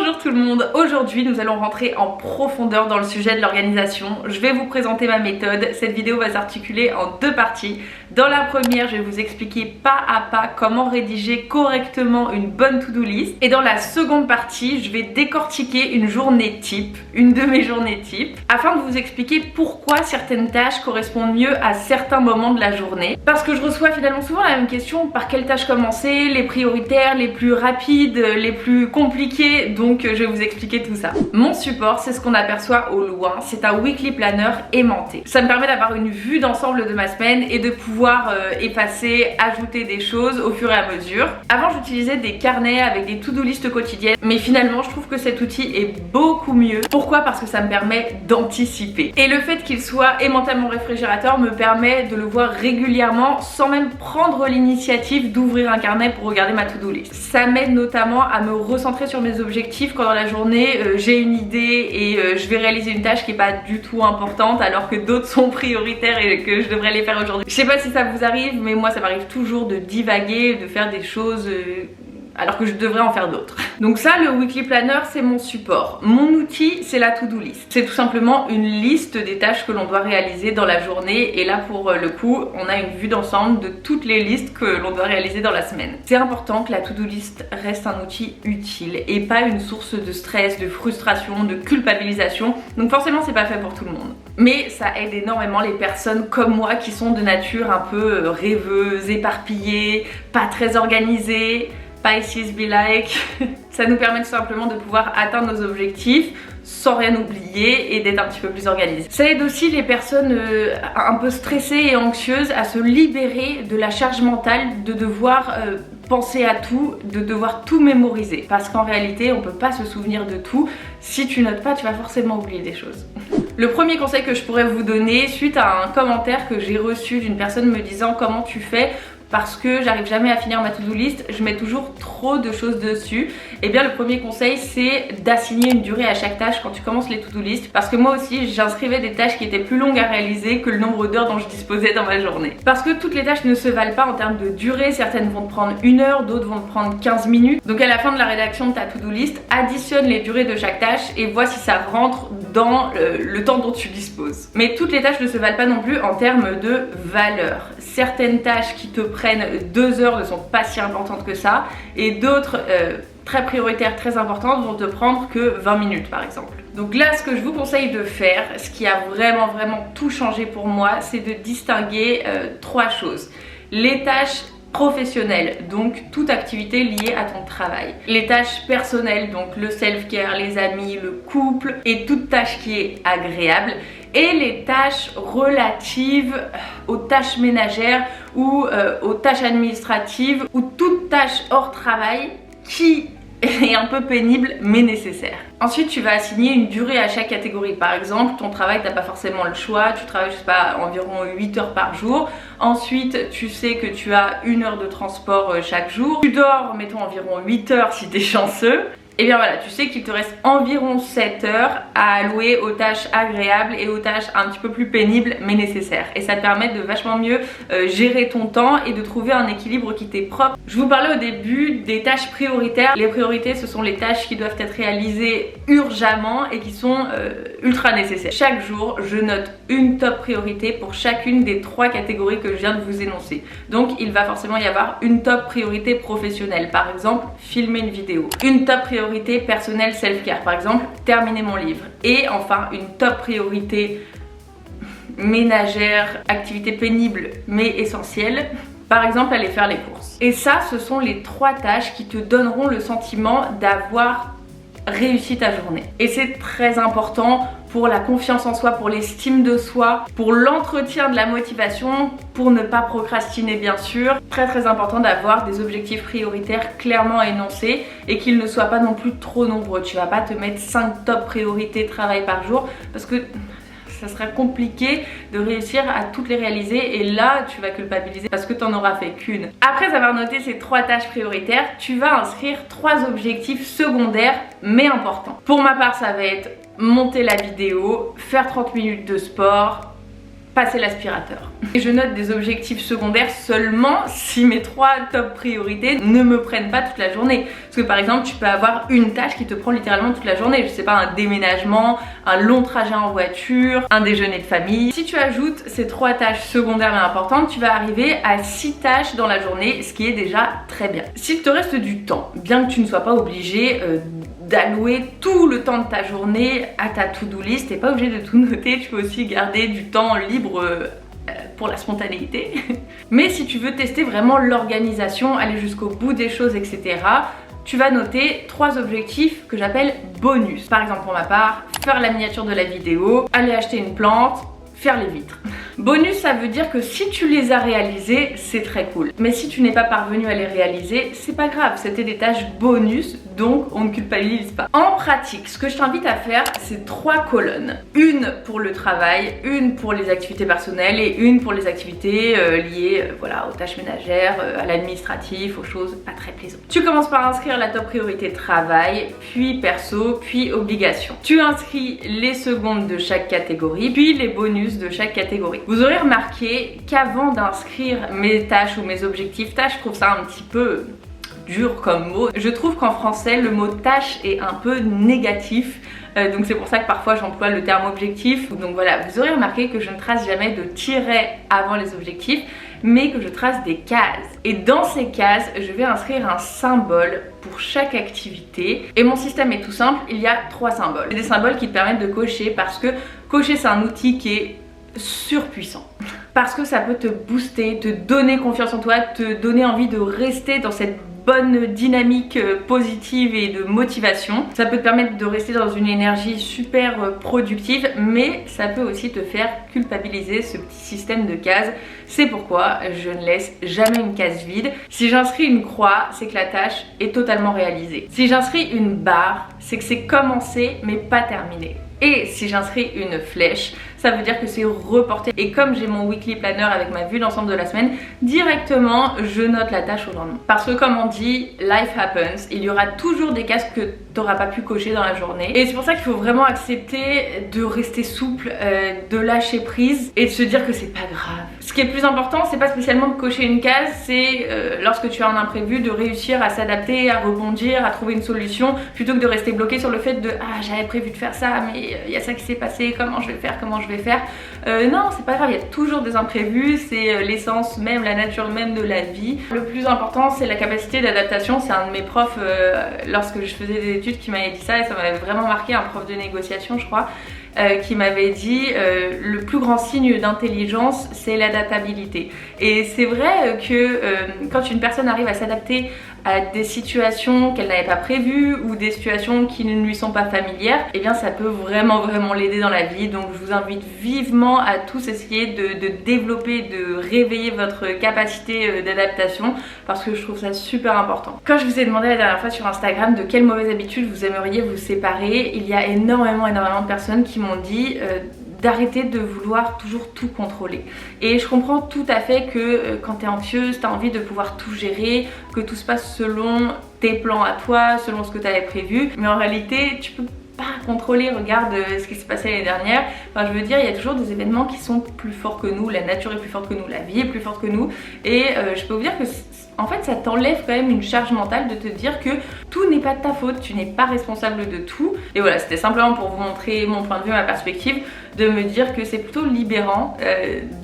Bonjour tout le monde, aujourd'hui nous allons rentrer en profondeur dans le sujet de l'organisation. Je vais vous présenter ma méthode. Cette vidéo va s'articuler en deux parties. Dans la première, je vais vous expliquer pas à pas comment rédiger correctement une bonne to-do list. Et dans la seconde partie, je vais décortiquer une journée type, une de mes journées type, afin de vous expliquer pourquoi certaines tâches correspondent mieux à certains moments de la journée. Parce que je reçois finalement souvent la même question, par quelle tâche commencer, les prioritaires, les plus rapides, les plus compliqués, donc je vais vous expliquer tout ça. Mon support, c'est ce qu'on aperçoit au loin, c'est un weekly planner aimanté. Ça me permet d'avoir une vue d'ensemble de ma semaine et de pouvoir effacer, ajouter des choses au fur et à mesure. Avant, j'utilisais des carnets avec des to-do list quotidiennes, mais finalement, je trouve que cet outil est beaucoup mieux. Pourquoi? Parce que ça me permet d'anticiper. Et le fait qu'il soit aimanté à mon réfrigérateur me permet de le voir régulièrement sans même prendre l'initiative d'ouvrir un carnet pour regarder ma to-do list. Ça m'aide notamment à me recentrer sur mes objectifs quand dans la journée j'ai une idée et je vais réaliser une tâche qui n'est pas du tout importante alors que d'autres sont prioritaires et que je devrais les faire aujourd'hui. Je sais pas si ça vous arrive, mais moi ça m'arrive toujours de divaguer, de faire des choses alors que je devrais en faire d'autres. Donc ça, le weekly planner, c'est mon support. Mon outil, c'est la to-do list. C'est tout simplement une liste des tâches que l'on doit réaliser dans la journée. Et là, pour le coup, on a une vue d'ensemble de toutes les listes que l'on doit réaliser dans la semaine. C'est important que la to-do list reste un outil utile et pas une source de stress, de frustration, de culpabilisation. Donc forcément, c'est pas fait pour tout le monde. Mais ça aide énormément les personnes comme moi qui sont de nature un peu rêveuses, éparpillées, pas très organisées. Pisces be like. Ça nous permet tout simplement de pouvoir atteindre nos objectifs sans rien oublier et d'être un petit peu plus organisé. Ça aide aussi les personnes un peu stressées et anxieuses à se libérer de la charge mentale de devoir penser à tout, de devoir tout mémoriser. Parce qu'en réalité, on peut pas se souvenir de tout. Si tu notes pas, tu vas forcément oublier des choses. Le premier conseil que je pourrais vous donner, suite à un commentaire que j'ai reçu d'une personne me disant comment tu fais parce que j'arrive jamais à finir ma to-do list, je mets toujours trop de choses dessus. Et bien le premier conseil, c'est d'assigner une durée à chaque tâche quand tu commences les to-do list, parce que moi aussi j'inscrivais des tâches qui étaient plus longues à réaliser que le nombre d'heures dont je disposais dans ma journée. Parce que toutes les tâches ne se valent pas en termes de durée, certaines vont te prendre 1 heure, d'autres vont te prendre 15 minutes. Donc à la fin de la rédaction de ta to-do list, additionne les durées de chaque tâche et vois si ça rentre dans le temps dont tu disposes. Mais toutes les tâches ne se valent pas non plus en termes de valeur. Certaines tâches qui te prennent 2 heures ne sont pas si importantes que ça, et d'autres très prioritaires, très importantes vont te prendre que 20 minutes par exemple. Donc là, ce que je vous conseille de faire, ce qui a vraiment tout changé pour moi, c'est de distinguer 3 choses. Les tâches professionnelles, donc toute activité liée à ton travail. Les tâches personnelles, donc le self-care, les amis, le couple et toute tâche qui est agréable. Et les tâches relatives aux tâches ménagères ou aux tâches administratives ou toute tâche hors travail qui est un peu pénible mais nécessaire. Ensuite, tu vas assigner une durée à chaque catégorie. Par exemple, ton travail, t'as pas forcément le choix, tu travailles, je sais pas, environ 8 heures par jour. Ensuite, tu sais que tu as 1 heure de transport chaque jour. Tu dors, mettons, environ 8 heures si t'es chanceux. Et bien voilà, tu sais qu'il te reste environ 7 heures à allouer aux tâches agréables et aux tâches un petit peu plus pénibles mais nécessaires. Et ça te permet de vachement mieux gérer ton temps et de trouver un équilibre qui t'est propre. Je vous parlais au début des tâches prioritaires. Les priorités, ce sont les tâches qui doivent être réalisées urgemment et qui sont ultra nécessaires. Chaque jour, je note une top priorité pour chacune des 3 catégories que je viens de vous énoncer. Donc il va forcément y avoir une top priorité professionnelle. Par exemple, filmer une vidéo. Une top priorité personnelle self-care, par exemple terminer mon livre. Et enfin une top priorité ménagère, activité pénible mais essentielle, par exemple aller faire les courses. Et ça, ce sont les 3 tâches qui te donneront le sentiment d'avoir réussi ta journée. Et c'est très important pour la confiance en soi, pour l'estime de soi, pour l'entretien de la motivation, pour ne pas procrastiner bien sûr. Très important d'avoir des objectifs prioritaires clairement énoncés et qu'ils ne soient pas non plus trop nombreux. Tu vas pas te mettre 5 top priorités travail par jour parce que ça sera compliqué de réussir à toutes les réaliser et là tu vas culpabiliser parce que tu n'en auras fait qu'une. Après avoir noté ces 3 tâches prioritaires, tu vas inscrire 3 objectifs secondaires mais importants. Pour ma part, ça va être monter la vidéo, faire 30 minutes de sport, passer l'aspirateur. Et je note des objectifs secondaires seulement si mes 3 top priorités ne me prennent pas toute la journée. Parce que par exemple, tu peux avoir une tâche qui te prend littéralement toute la journée. Je sais pas, un déménagement, un long trajet en voiture, un déjeuner de famille. Si tu ajoutes ces 3 tâches secondaires mais importantes, tu vas arriver à 6 tâches dans la journée, ce qui est déjà très bien. S'il te reste du temps, bien que tu ne sois pas obligé d'allouer tout le temps de ta journée à ta to-do list, t'es pas obligé de tout noter, tu peux aussi garder du temps libre pour la spontanéité. Mais si tu veux tester vraiment l'organisation, aller jusqu'au bout des choses, etc., tu vas noter 3 objectifs que j'appelle bonus. Par exemple pour ma part, faire la miniature de la vidéo, aller acheter une plante, faire les vitres. Bonus, ça veut dire que si tu les as réalisés, c'est très cool. Mais si tu n'es pas parvenu à les réaliser, c'est pas grave, c'était des tâches bonus, donc on ne culpabilise pas. En pratique, ce que je t'invite à faire, c'est 3 colonnes. Une pour le travail, une pour les activités personnelles et une pour les activités liées voilà, aux tâches ménagères, à l'administratif, aux choses pas très plaisantes. Tu commences par inscrire la top priorité travail, puis perso, puis obligation. Tu inscris les secondes de chaque catégorie, puis les bonus de chaque catégorie. Vous aurez remarqué qu'avant d'inscrire mes tâches ou mes objectifs, tâches, je trouve ça un petit peu dur comme mot. Je trouve qu'en français, le mot tâche est un peu négatif. Donc c'est pour ça que parfois j'emploie le terme objectif. Donc voilà, vous aurez remarqué que je ne trace jamais de tiret avant les objectifs, mais que je trace des cases. Et dans ces cases, je vais inscrire un symbole pour chaque activité. Et mon système est tout simple, il y a 3 symboles. C'est des symboles qui te permettent de cocher parce que cocher c'est un outil qui est surpuissant. Parce que ça peut te booster, te donner confiance en toi, te donner envie de rester dans cette bonne dynamique positive et de motivation. Ça peut te permettre de rester dans une énergie super productive, mais ça peut aussi te faire culpabiliser ce petit système de cases. C'est pourquoi je ne laisse jamais une case vide. Si j'inscris une croix, c'est que la tâche est totalement réalisée. Si j'inscris une barre, c'est que c'est commencé mais pas terminé. Et si j'inscris une flèche, ça veut dire que c'est reporté. Et comme j'ai mon weekly planner avec ma vue d'ensemble de la semaine, directement je note la tâche au lendemain. Parce que comme on dit, life happens, il y aura toujours des cases que tu n'auras pas pu cocher dans la journée. Et c'est pour ça qu'il faut vraiment accepter de rester souple, de lâcher prise et de se dire que c'est pas grave. Ce qui est le plus important, c'est pas spécialement de cocher une case, c'est lorsque tu as un imprévu, de réussir à s'adapter, à rebondir, à trouver une solution, plutôt que de rester bloqué sur le fait de ah j'avais prévu de faire ça, mais il y a ça qui s'est passé, comment je vais faire, non, c'est pas grave, il y a toujours des imprévus, c'est l'essence même, la nature même de la vie. Le plus important, c'est la capacité d'adaptation. C'est un de mes profs lorsque je faisais des études qui m'avait dit ça et ça m'avait vraiment marqué, un prof de négociation je crois, qui m'avait dit le plus grand signe d'intelligence c'est l'adaptabilité. Et c'est vrai que quand une personne arrive à s'adapter à des situations qu'elle n'avait pas prévues ou des situations qui ne lui sont pas familières, et bien ça peut vraiment l'aider dans la vie. Donc je vous invite vivement à tous essayer de développer, de réveiller votre capacité d'adaptation parce que je trouve ça super important. Quand je vous ai demandé la dernière fois sur Instagram de quelles mauvaises habitudes vous aimeriez vous séparer, il y a énormément de personnes qui m'ont dit d'arrêter de vouloir toujours tout contrôler. Et je comprends tout à fait que quand t'es anxieuse, t'as envie de pouvoir tout gérer, que tout se passe selon tes plans à toi, selon ce que t'avais prévu, mais en réalité tu peux pas contrôler. Regarde ce qui s'est passé l'année dernière. Enfin je veux dire, il y a toujours des événements qui sont plus forts que nous, la nature est plus forte que nous, la vie est plus forte que nous, et je peux vous dire que en fait ça t'enlève quand même une charge mentale de te dire que tout n'est pas de ta faute, tu n'es pas responsable de tout. Et voilà, c'était simplement pour vous montrer mon point de vue, ma perspective, de me dire que c'est plutôt libérant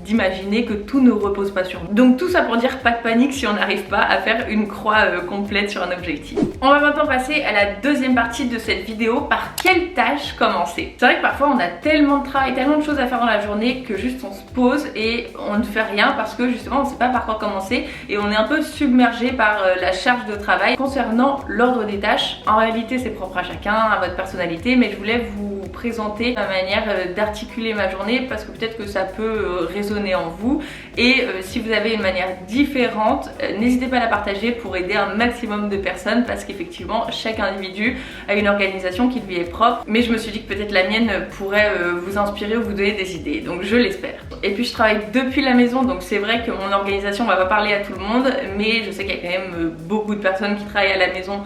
d'imaginer que tout ne repose pas sur nous. Donc tout ça pour dire pas de panique si on n'arrive pas à faire une croix complète sur un objectif. On va maintenant passer à la deuxième partie de cette vidéo, par quelle tâche commencer. C'est vrai que parfois on a tellement de travail, tellement de choses à faire dans la journée que juste on se pose et on ne fait rien parce que justement on ne sait pas par quoi commencer et on est un peu submergé par la charge de travail. Concernant l'ordre des tâches, en réalité c'est propre à chacun, à votre personnalité, mais je voulais vous présenter ma manière d'articuler ma journée parce que peut-être que ça peut résonner en vous, et si vous avez une manière différente, n'hésitez pas à la partager pour aider un maximum de personnes, parce qu'effectivement chaque individu a une organisation qui lui est propre, mais je me suis dit que peut-être la mienne pourrait vous inspirer ou vous donner des idées, donc je l'espère. Et puis je travaille depuis la maison, donc c'est vrai que mon organisation va pas parler à tout le monde, mais je sais qu'il y a quand même beaucoup de personnes qui travaillent à la maison,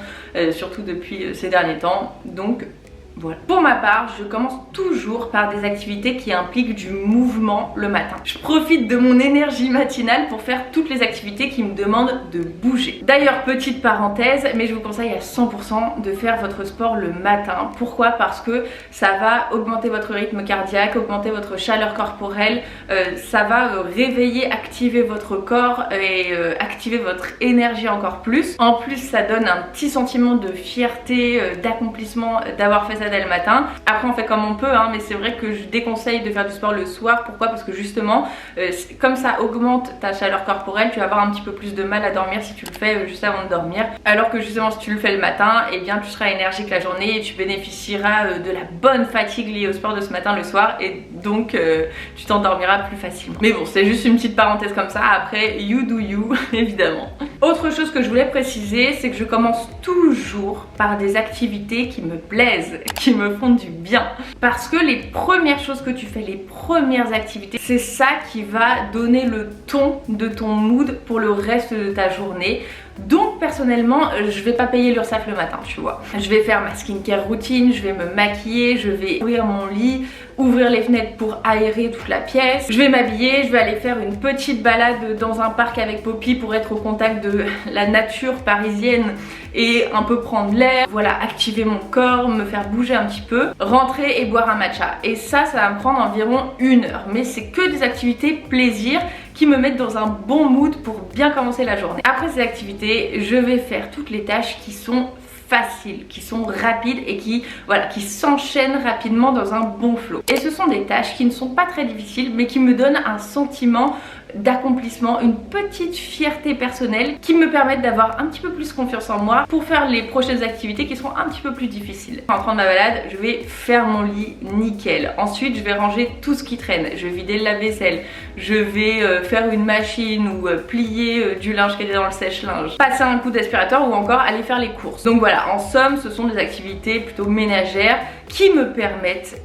surtout depuis ces derniers temps, donc Voilà. Pour ma part, je commence toujours par des activités qui impliquent du mouvement le matin. Je profite de mon énergie matinale pour faire toutes les activités qui me demandent de bouger. D'ailleurs, petite parenthèse, mais je vous conseille à 100% de faire votre sport le matin. Pourquoi? Parce que ça va augmenter votre rythme cardiaque, augmenter votre chaleur corporelle, ça va réveiller, activer votre corps et activer votre énergie encore plus. En plus, ça donne un petit sentiment de fierté, d'accomplissement d'avoir fait ça dès le matin. Après, on fait comme on peut, hein, mais c'est vrai que je déconseille de faire du sport le soir. Pourquoi? Parce que justement, comme ça augmente ta chaleur corporelle, tu vas avoir un petit peu plus de mal à dormir si tu le fais juste avant de dormir. Alors que justement, si tu le fais le matin, eh bien tu seras énergique la journée et tu bénéficieras de la bonne fatigue liée au sport de ce matin le soir, et donc tu t'endormiras plus facilement. Mais bon, c'est juste une petite parenthèse comme ça. Après, you do you, évidemment. Autre chose que je voulais préciser, c'est que je commence toujours par des activités qui me plaisent, qui me font du bien. Parce que les premières choses que tu fais, les premières activités, c'est ça qui va donner le ton de ton mood pour le reste de ta journée. Donc personnellement, je vais pas payer l'URSSAF le matin, tu vois. Je vais faire ma skincare routine, je vais me maquiller, je vais ouvrir mon lit, ouvrir les fenêtres pour aérer toute la pièce. Je vais m'habiller, je vais aller faire une petite balade dans un parc avec Poppy pour être au contact de la nature parisienne et un peu prendre l'air. Voilà, activer mon corps, me faire bouger un petit peu, rentrer et boire un matcha. Et ça va me prendre environ 1 heure. Mais c'est que des activités plaisir qui me mettent dans un bon mood pour bien commencer la journée. Après ces activités, je vais faire toutes les tâches qui sont faciles, qui sont rapides et qui s'enchaînent rapidement dans un bon flow. Et ce sont des tâches qui ne sont pas très difficiles, mais qui me donnent un sentiment d'accomplissement, une petite fierté personnelle qui me permettent d'avoir un petit peu plus confiance en moi pour faire les prochaines activités qui seront un petit peu plus difficiles. En rentrant de ma balade, je vais faire mon lit nickel. Ensuite, je vais ranger tout ce qui traîne. Je vais vider le lave-vaisselle. Je vais faire une machine ou plier du linge qui était dans le sèche-linge. Passer un coup d'aspirateur ou encore aller faire les courses. Donc voilà, en somme, ce sont des activités plutôt ménagères qui me permettent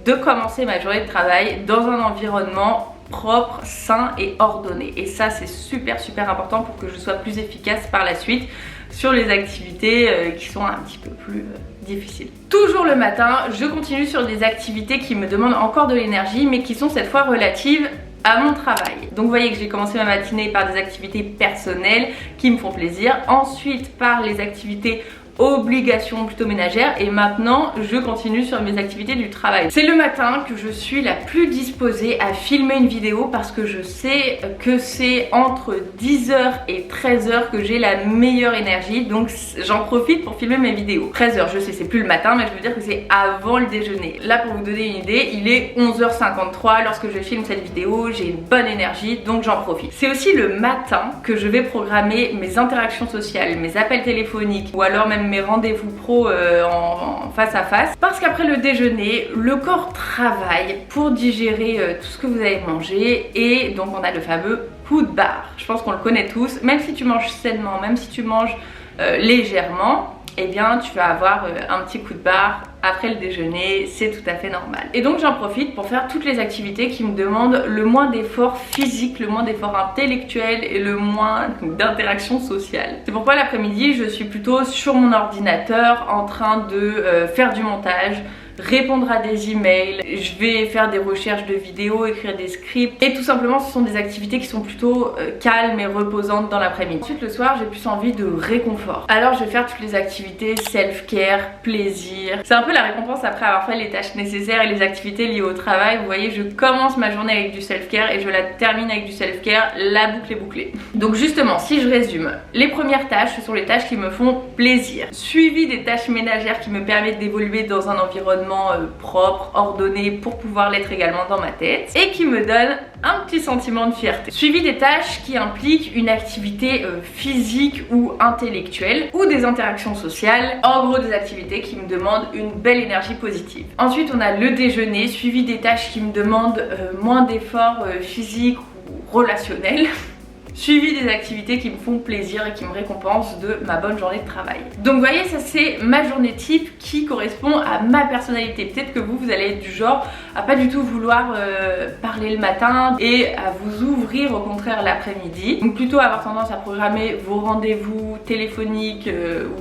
de commencer ma journée de travail dans un environnement propre, sain et ordonné. Et ça, c'est super important pour que je sois plus efficace par la suite sur les activités qui sont un petit peu plus difficiles. Toujours le matin, je continue sur des activités qui me demandent encore de l'énergie, mais qui sont cette fois relatives à mon travail. Donc vous voyez que j'ai commencé ma matinée par des activités personnelles qui me font plaisir, ensuite par les activités obligations plutôt ménagères, et maintenant je continue sur mes activités du travail. C'est le matin que je suis la plus disposée à filmer une vidéo parce que je sais que c'est entre 10h et 13h que j'ai la meilleure énergie, donc j'en profite pour filmer mes vidéos. 13h, je sais, c'est plus le matin, mais je veux dire que c'est avant le déjeuner. Là, pour vous donner une idée, il est 11h53 lorsque je filme cette vidéo, j'ai une bonne énergie, donc j'en profite. C'est aussi le matin que je vais programmer mes interactions sociales, mes appels téléphoniques ou alors même mes rendez-vous pro en face à face, parce qu'après le déjeuner, le corps travaille pour digérer tout ce que vous avez mangé, et donc on a le fameux coup de barre. Je pense qu'on le connaît tous, même si tu manges sainement, même si tu manges légèrement, eh bien tu vas avoir un petit coup de barre après le déjeuner, c'est tout à fait normal. Et donc j'en profite pour faire toutes les activités qui me demandent le moins d'efforts physiques, le moins d'efforts intellectuels et le moins d'interaction sociale. C'est pourquoi l'après-midi, je suis plutôt sur mon ordinateur en train de faire du montage, répondre à des emails, je vais faire des recherches de vidéos, écrire des scripts, et tout simplement ce sont des activités qui sont plutôt calmes et reposantes dans l'après-midi. Ensuite le soir, j'ai plus envie de réconfort. Alors je vais faire toutes les activités self-care, plaisir. C'est un peu la récompense après avoir fait les tâches nécessaires et les activités liées au travail. Vous voyez, je commence ma journée avec du self-care et je la termine avec du self-care, la boucle est bouclée. Donc justement, si je résume, les premières tâches, ce sont les tâches qui me font plaisir, suivi des tâches ménagères qui me permettent d'évoluer dans un environnement propre, ordonné pour pouvoir l'être également dans ma tête, et qui me donne un petit sentiment de fierté. Suivi des tâches qui impliquent une activité physique ou intellectuelle ou des interactions sociales, en gros des activités qui me demandent une belle énergie positive. Ensuite on a le déjeuner, suivi des tâches qui me demandent moins d'efforts physiques ou relationnels. suivi des activités qui me font plaisir et qui me récompensent de ma bonne journée de travail. Donc vous voyez, ça c'est ma journée type qui correspond à ma personnalité. Peut-être que vous allez être du genre à pas du tout vouloir parler le matin et à vous ouvrir au contraire l'après-midi. Donc plutôt avoir tendance à programmer vos rendez-vous téléphoniques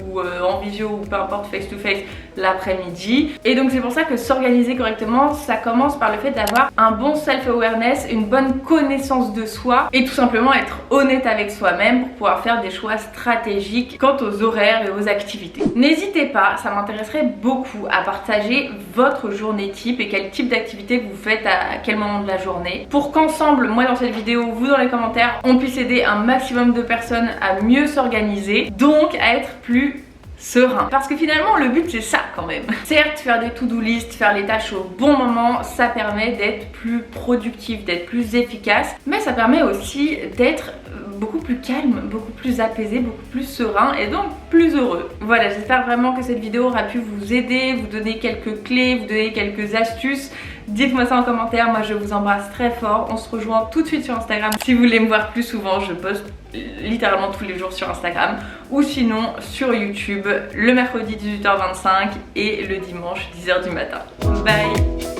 ou en visio ou peu importe face to face l'après-midi. Et donc c'est pour ça que s'organiser correctement, ça commence par le fait d'avoir un bon self-awareness, une bonne connaissance de soi et tout simplement être honnête avec soi-même pour pouvoir faire des choix stratégiques quant aux horaires et aux activités. N'hésitez pas, ça m'intéresserait beaucoup à partager votre journée type et quel type d'activité vous faites à quel moment de la journée pour qu'ensemble, moi dans cette vidéo, vous dans les commentaires, on puisse aider un maximum de personnes à mieux s'organiser, donc à être plus serein. Parce que finalement le but c'est ça quand même. Certes, faire des to-do list, faire les tâches au bon moment, ça permet d'être plus productif, d'être plus efficace, mais ça permet aussi d'être beaucoup plus calme, beaucoup plus apaisé, beaucoup plus serein et donc plus heureux. Voilà, j'espère vraiment que cette vidéo aura pu vous aider, vous donner quelques clés, vous donner quelques astuces. Dites-moi ça en commentaire, moi je vous embrasse très fort. On se rejoint tout de suite sur Instagram. Si vous voulez me voir plus souvent, je poste littéralement tous les jours sur Instagram ou sinon sur YouTube le mercredi 18h25 et le dimanche 10h du matin. Bye!